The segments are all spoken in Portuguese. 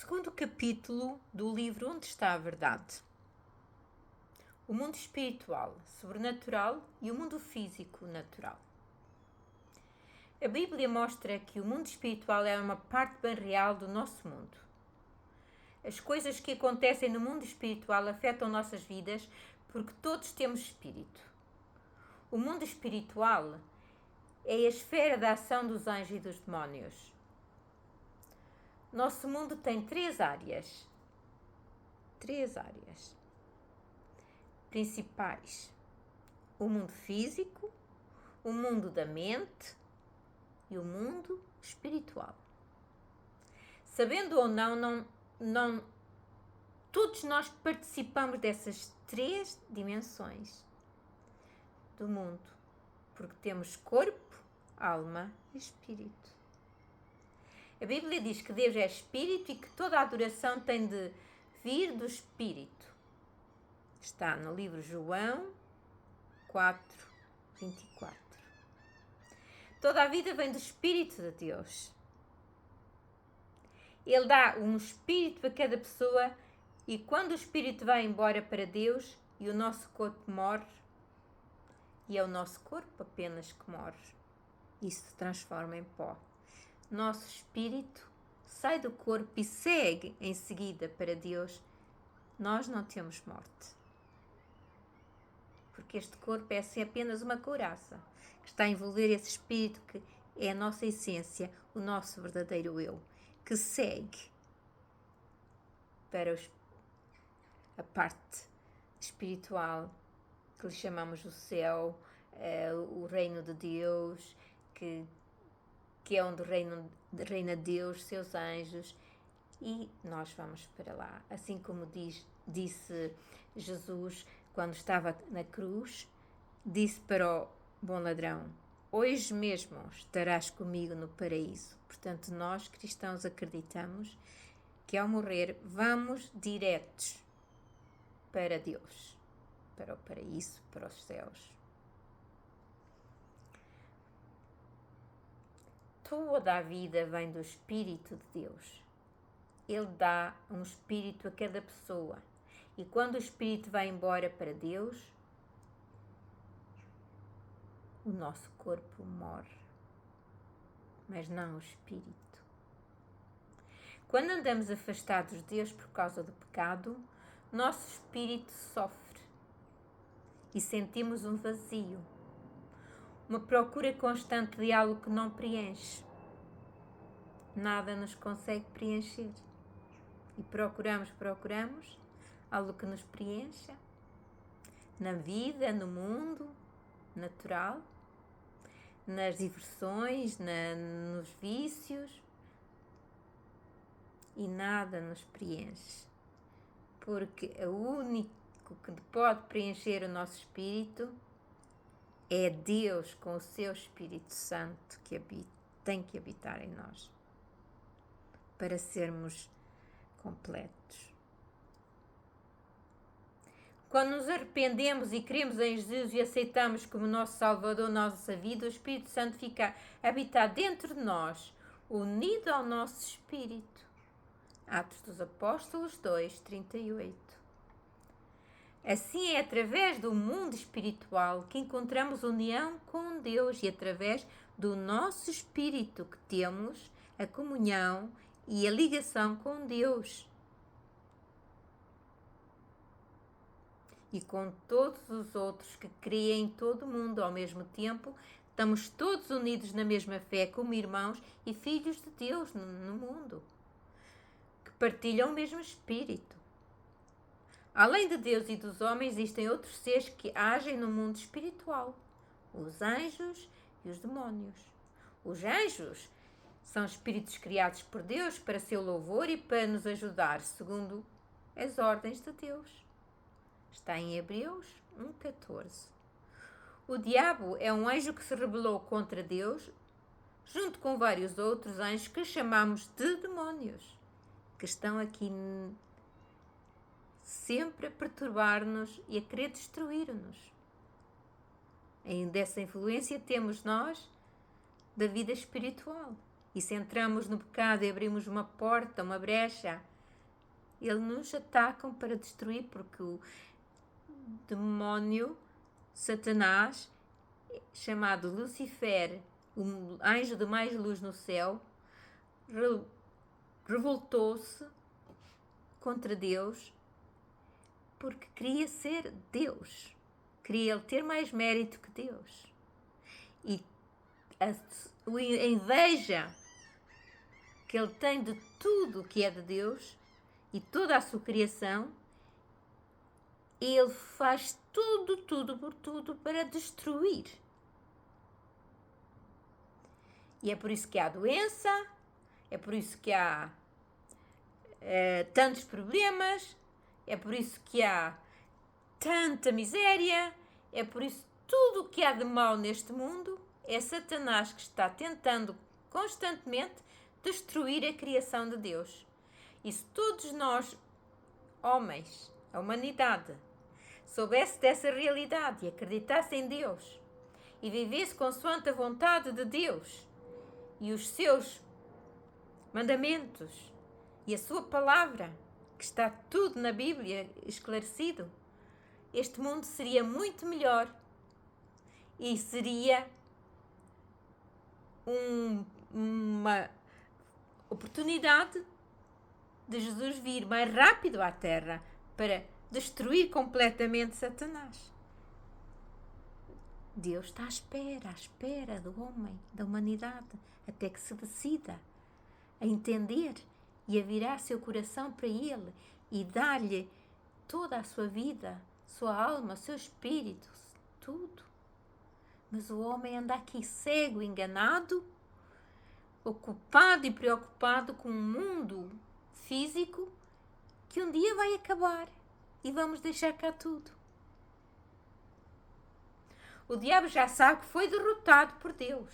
Segundo capítulo do livro Onde está a Verdade? O mundo espiritual, sobrenatural e o mundo físico, natural. A Bíblia mostra que o mundo espiritual é uma parte bem real do nosso mundo. As coisas que acontecem no mundo espiritual afetam nossas vidas porque todos temos espírito. O mundo espiritual é a esfera da ação dos anjos e dos demónios. Nosso mundo tem três áreas principais: o mundo físico, o mundo da mente e o mundo espiritual. Sabendo ou não, todos nós participamos dessas três dimensões do mundo, porque temos corpo, alma e espírito. A Bíblia diz que Deus é espírito e que toda a adoração tem de vir do espírito. Está no livro João 4:24. Toda a vida vem do Espírito de Deus. Ele dá um espírito a cada pessoa e quando o espírito vai embora para Deus e o nosso corpo morre, e é o nosso corpo apenas que morre, isso se transforma em pó. Nosso espírito sai do corpo e segue em seguida para Deus. Nós não temos morte. Porque este corpo é assim apenas uma couraça que está a envolver esse espírito que é a nossa essência, o nosso verdadeiro eu, que segue para a parte espiritual que lhe chamamos o céu, o reino de Deus, que é onde reina Deus, seus anjos, e nós vamos para lá. Assim como disse Jesus quando estava na cruz, disse para o bom ladrão: hoje mesmo estarás comigo no paraíso. Portanto, nós cristãos acreditamos que ao morrer vamos diretos para Deus, para o paraíso, para os céus. Toda a vida vem do Espírito de Deus. Ele dá um espírito a cada pessoa. E quando o espírito vai embora para Deus, o nosso corpo morre, mas não o espírito. Quando andamos afastados de Deus por causa do pecado, nosso espírito sofre e sentimos um vazio, uma procura constante de algo que não preenche. Nada nos consegue preencher. E procuramos algo que nos preencha na vida, no mundo natural, nas diversões, nos vícios, e nada nos preenche, porque o único que pode preencher o nosso espírito é Deus com o seu Espírito Santo que tem que habitar em nós para sermos completos. Quando nos arrependemos e cremos em Jesus e aceitamos como nosso Salvador nossa vida, o Espírito Santo fica a habitar dentro de nós, unido ao nosso espírito. Atos dos Apóstolos 2:38. Assim é através do mundo espiritual que encontramos união com Deus e através do nosso espírito que temos a comunhão e a ligação com Deus. E com todos os outros que creem em todo o mundo ao mesmo tempo, estamos todos unidos na mesma fé como irmãos e filhos de Deus no mundo, que partilham o mesmo espírito. Além de Deus e dos homens, existem outros seres que agem no mundo espiritual: os anjos e os demónios. Os anjos são espíritos criados por Deus para seu louvor e para nos ajudar, segundo as ordens de Deus. Está em Hebreus 1:14. O diabo é um anjo que se rebelou contra Deus, junto com vários outros anjos que chamamos de demónios, que estão aqui sempre a perturbar-nos e a querer destruir-nos. Dessa influência temos nós da vida espiritual. E se entramos no pecado e abrimos uma porta, uma brecha Eles nos atacam para destruir, porque o demónio, Satanás, chamado Lucifer, o anjo de mais luz no céu, revoltou-se contra Deus porque queria ser Deus. Queria ele ter mais mérito que Deus. E a inveja que ele tem de tudo que é de Deus e toda a sua criação, ele faz tudo por tudo para destruir. E é por isso que há doença, é por isso que há tantos problemas, é por isso que há tanta miséria, é por isso tudo o que há de mal neste mundo é Satanás que está tentando constantemente destruir a criação de Deus. E se todos nós, homens, a humanidade, soubesse dessa realidade e acreditasse em Deus e vivesse consoante a vontade de Deus e os seus mandamentos e a sua palavra, que está tudo na Bíblia esclarecido, este mundo seria muito melhor e seria uma oportunidade de Jesus vir mais rápido à Terra para destruir completamente Satanás. Deus está à espera do homem, da humanidade, até que se decida a entender e a virar seu coração para Ele e dar-lhe toda a sua vida, sua alma, seu espírito, tudo. Mas o homem anda aqui cego, enganado, ocupado e preocupado com um mundo físico que um dia vai acabar e vamos deixar cá tudo. O diabo já sabe que foi derrotado por Deus,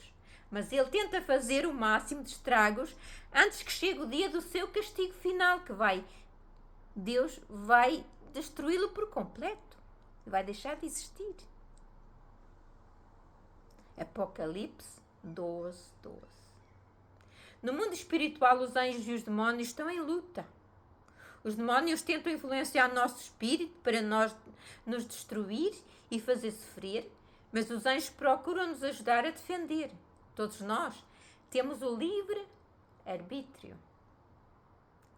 mas ele tenta fazer o máximo de estragos antes que chegue o dia do seu castigo final, que Deus vai destruí-lo por completo e vai deixar de existir. Apocalipse 12:12. No mundo espiritual, os anjos e os demónios estão em luta. Os demónios tentam influenciar nosso espírito para nos destruir e fazer sofrer, mas os anjos procuram nos ajudar a defender. Todos nós temos o livre arbítrio.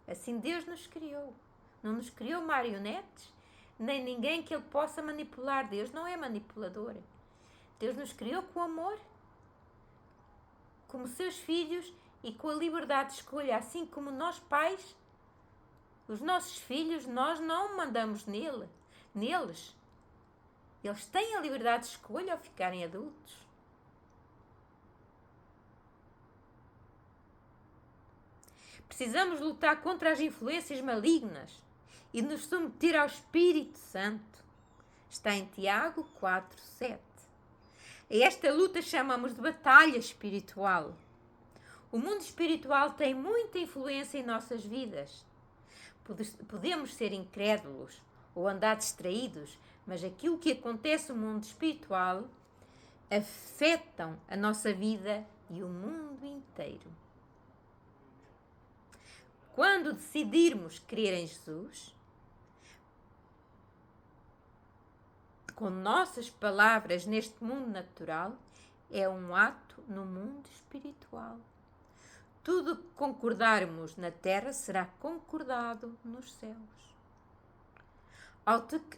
Assim Deus nos criou. Não nos criou marionetes, nem ninguém que Ele possa manipular. Deus não é manipulador. Deus nos criou com amor, como seus filhos e com a liberdade de escolha, assim como nós pais, os nossos filhos, nós não mandamos neles. Eles têm a liberdade de escolha ao ficarem adultos. Precisamos lutar contra as influências malignas e nos submeter ao Espírito Santo. Está em Tiago 4:7. A esta luta chamamos de batalha espiritual. O mundo espiritual tem muita influência em nossas vidas. Podemos ser incrédulos ou andar distraídos, mas aquilo que acontece no mundo espiritual afetam a nossa vida e o mundo inteiro. Quando decidirmos crer em Jesus, com nossas palavras neste mundo natural, é um ato no mundo espiritual. Tudo que concordarmos na terra será concordado nos céus.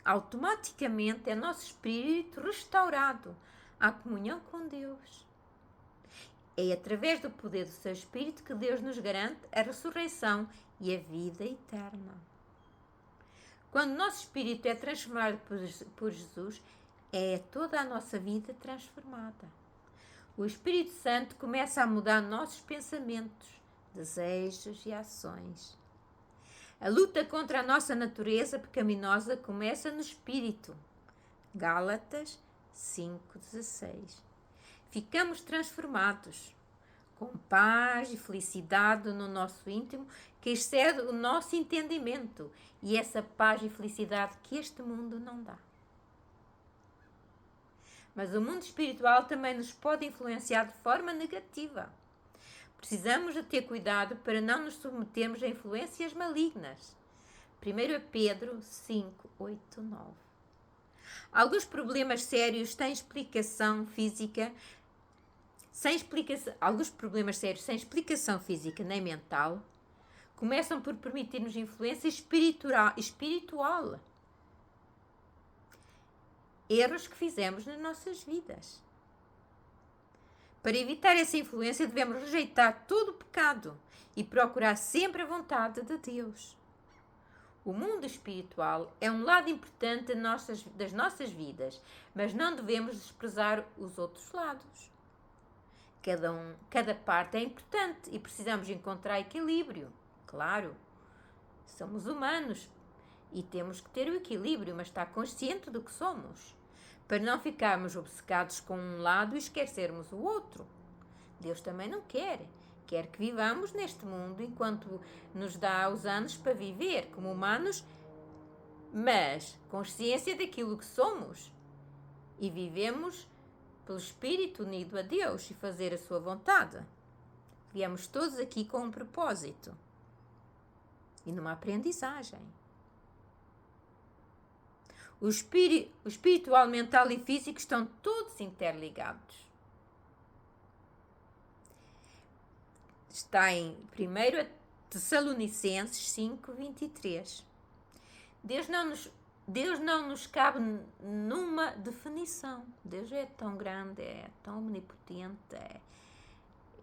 Automaticamente é nosso espírito restaurado à comunhão com Deus. É através do poder do seu Espírito que Deus nos garante a ressurreição e a vida eterna. Quando o nosso espírito é transformado por Jesus, é toda a nossa vida transformada. O Espírito Santo começa a mudar nossos pensamentos, desejos e ações. A luta contra a nossa natureza pecaminosa começa no espírito. Gálatas 5:16. Ficamos transformados, com paz e felicidade no nosso íntimo, que excede o nosso entendimento, e essa paz e felicidade que este mundo não dá. Mas o mundo espiritual também nos pode influenciar de forma negativa. Precisamos de ter cuidado para não nos submetermos a influências malignas. 1 Pedro 5, 8, 9. Alguns problemas sérios têm explicação física, alguns problemas sérios sem explicação física nem mental começam por permitir-nos influência espiritual. Erros que fizemos nas nossas vidas. Para evitar essa influência, devemos rejeitar todo o pecado e procurar sempre a vontade de Deus. O mundo espiritual é um lado importante das nossas vidas, mas não devemos desprezar os outros lados. Cada parte é importante e precisamos encontrar equilíbrio. Claro, somos humanos e temos que ter o equilíbrio, mas estar consciente do que somos, para não ficarmos obcecados com um lado e esquecermos o outro. Deus também não quer que vivamos neste mundo enquanto nos dá os anos para viver como humanos, mas consciência daquilo que somos e vivemos pelo Espírito unido a Deus e fazer a sua vontade. Viemos todos aqui com um propósito e numa aprendizagem. O espiritual, mental e físico estão todos interligados. Está em 1 Tessalonicenses 5, 23. Deus não nos cabe numa definição. Deus é tão grande, é tão omnipotente,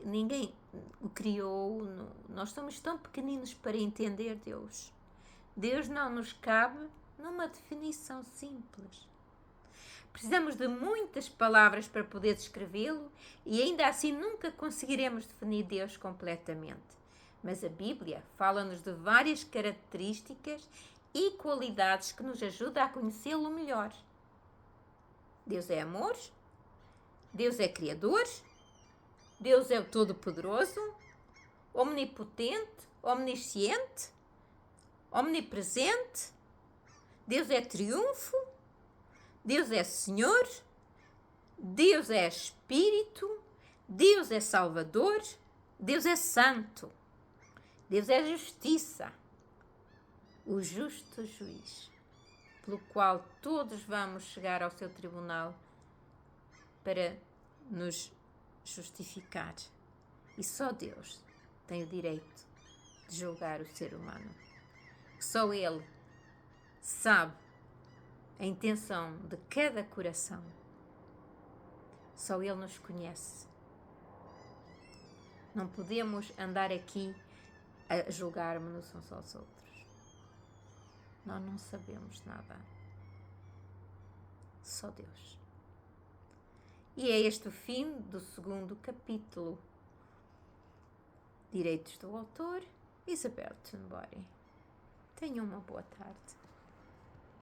ninguém o criou. Nós somos tão pequeninos para entender Deus. Deus não nos cabe numa definição simples. Precisamos de muitas palavras para poder descrevê-lo e ainda assim nunca conseguiremos definir Deus completamente. Mas a Bíblia fala-nos de várias características e qualidades que nos ajudam a conhecê-lo melhor. Deus é amor, Deus é Criador, Deus é o Todo-Poderoso, Omnipotente, Omnisciente, Omnipresente, Deus é Triunfo, Deus é Senhor, Deus é Espírito, Deus é Salvador, Deus é Santo, Deus é Justiça, o justo juiz, pelo qual todos vamos chegar ao seu tribunal para nos justificar. E só Deus tem o direito de julgar o ser humano. Só Ele sabe a intenção de cada coração. Só Ele nos conhece. Não podemos andar aqui a julgarmos uns aos outros. Nós não sabemos nada. Só Deus. E é este o fim do 2º capítulo. Direitos do autor, Isabel Thornbury. Tenham uma boa tarde.